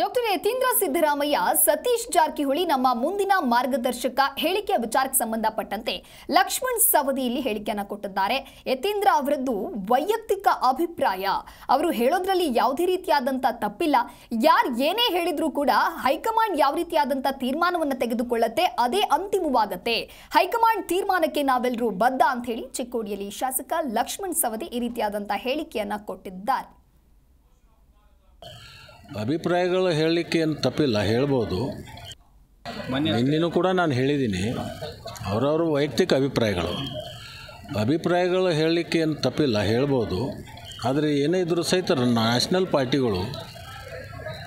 Doctor Yathindra Siddaramaiah Satish Jarkiholi ನಮ್ಮ ಮುಂದಿನ ಮಾರ್ಗದರ್ಶಕ ಹೇಳಿಕೆಯ ವಿಚಾರಕ್ಕೆ ಸಂಬಂಧಪಟ್ಟಂತೆ ಲಕ್ಷ್ಮಣ್ ಸವದಿಯಲ್ಲಿ ಹೇಳಿಕೆಯನ್ನು ಕೊಟ್ಟಿದ್ದಾರೆ. ಯತೀಂದ್ರ ಅವರದ್ದು ವೈಯಕ್ತಿಕ ಅಭಿಪ್ರಾಯ. ಅವರು ಹೇಳೋದ್ರಲ್ಲಿ ಯಾವುದೇ ರೀತಿಯಾದಂತ ತಪ್ಪಿಲ್ಲ. ಯಾರು ಏನೇ ಹೇಳಿದ್ರು ಕೂಡ ಹೈಕಮಾಂಡ್ ಯಾವ ರೀತಿಯಾದಂತ ತೀರ್ಮಾನವನ್ನು ತೆಗೆದುಕೊಳ್ಳುತ್ತೆ ಅದೇ ಅಂತಿಮವಾಗುತ್ತೆ. ಹೈಕಮಾಂಡ್ ತೀರ್ಮಾನಕ್ಕೆ ನಾವೆಲ್ಲರೂ ಬದ್ಧ ಅಂತ ಹೇಳಿ ಚಿಕ್ಕೋಡಿಯಲ್ಲಿ ಶಾಸಕ ಲಕ್ಷ್ಮಣ್ ಸವದಿ ಈ ರೀತಿಯಾದಂತ ಹೇಳಿಕೆಯನ್ನು ಕೊಟ್ಟಿದ್ದಾರೆ. ಅಭಿಪ್ರಾಯಗಳು ಹೇಳಲಿಕ್ಕೆ ಏನು ತಪ್ಪಿಲ್ಲ, ಹೇಳ್ಬೋದು. ನಿನ್ನೆನೂ ಕೂಡ ನಾನು ಹೇಳಿದ್ದೀನಿ, ಅವರವರು ವೈಯಕ್ತಿಕ ಅಭಿಪ್ರಾಯಗಳು ಹೇಳಲಿಕ್ಕೆ ಏನು ತಪ್ಪಿಲ್ಲ, ಹೇಳ್ಬೋದು. ಆದರೆ ಏನೇ ಇದ್ದರೂ ಸಹಿತ ನ್ಯಾಷನಲ್ ಪಾರ್ಟಿಗಳು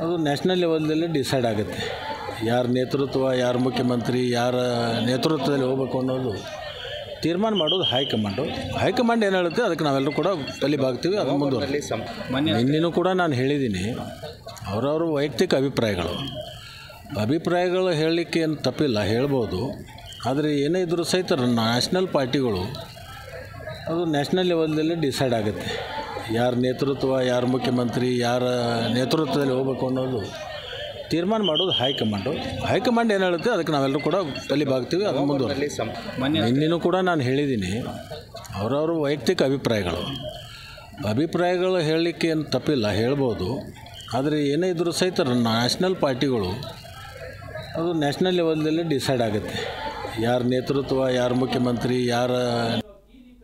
ಅದು ನ್ಯಾಷನಲ್ ಲೆವೆಲ್ದಲ್ಲಿ ಡಿಸೈಡ್ ಆಗುತ್ತೆ. ಯಾರ ನೇತೃತ್ವ, ಯಾರ ಮುಖ್ಯಮಂತ್ರಿ, ಯಾರ ನೇತೃತ್ವದಲ್ಲಿ ಹೋಗಬೇಕು ಅನ್ನೋದು ತೀರ್ಮಾನ ಮಾಡೋದು ಹೈಕಮಾಂಡ್ ಏನು ಹೇಳುತ್ತೆ ಅದಕ್ಕೆ ನಾವೆಲ್ಲರೂ ಕೂಡ ತಲೆಬಾಗ್ತೀವಿ. ಅದು ಮುಂದುವರೆಲಿ. ನಿನ್ನೆನೂ ಕೂಡ ನಾನು ಹೇಳಿದ್ದೀನಿ, ಅವರವರು ವೈಯಕ್ತಿಕ ಅಭಿಪ್ರಾಯಗಳು ಹೇಳಲಿಕ್ಕೆ ಏನು ತಪ್ಪಿಲ್ಲ, ಹೇಳ್ಬೋದು. ಆದರೆ ಏನೇ ಇದ್ದರೂ ಸಹಿತ ನ್ಯಾಷನಲ್ ಪಾರ್ಟಿಗಳು ಅದು ನ್ಯಾಷನಲ್ ಲೆವೆಲ್ದಲ್ಲಿ ಡಿಸೈಡ್ ಆಗುತ್ತೆ. ಯಾರ ನೇತೃತ್ವ, ಯಾರ ಮುಖ್ಯಮಂತ್ರಿ, ಯಾರ ನೇತೃತ್ವದಲ್ಲಿ ಹೋಗಬೇಕು ಅನ್ನೋದು ತೀರ್ಮಾನ ಮಾಡೋದು ಹೈಕಮಾಂಡ್ ಏನು ಹೇಳುತ್ತೆ ಅದಕ್ಕೆ ನಾವೆಲ್ಲರೂ ಕೂಡ ತಲೆಬಾಗ್ತೀವಿ. ಅದು ಮುಂದುವರೆಲಿ. ನಿನ್ನೆನೂ ಕೂಡ ನಾನು ಹೇಳಿದ್ದೀನಿ, ಅವರವರು ವೈಯಕ್ತಿಕ ಅಭಿಪ್ರಾಯಗಳು ಹೇಳಲಿಕ್ಕೆ ಏನು ತಪ್ಪಿಲ್ಲ, ಹೇಳ್ಬೋದು. ಆದರೆ ಏನೇ ಇದ್ದರೂ ಸಹಿತ ನ್ಯಾಷನಲ್ ಪಾರ್ಟಿಗಳು ಅದು ನ್ಯಾಷನಲ್ ಲೆವೆಲ್ದಲ್ಲಿ ಡಿಸೈಡ್ ಆಗುತ್ತೆ. ಯಾರ ನೇತೃತ್ವ, ಯಾರ ಮುಖ್ಯಮಂತ್ರಿ, ಯಾರ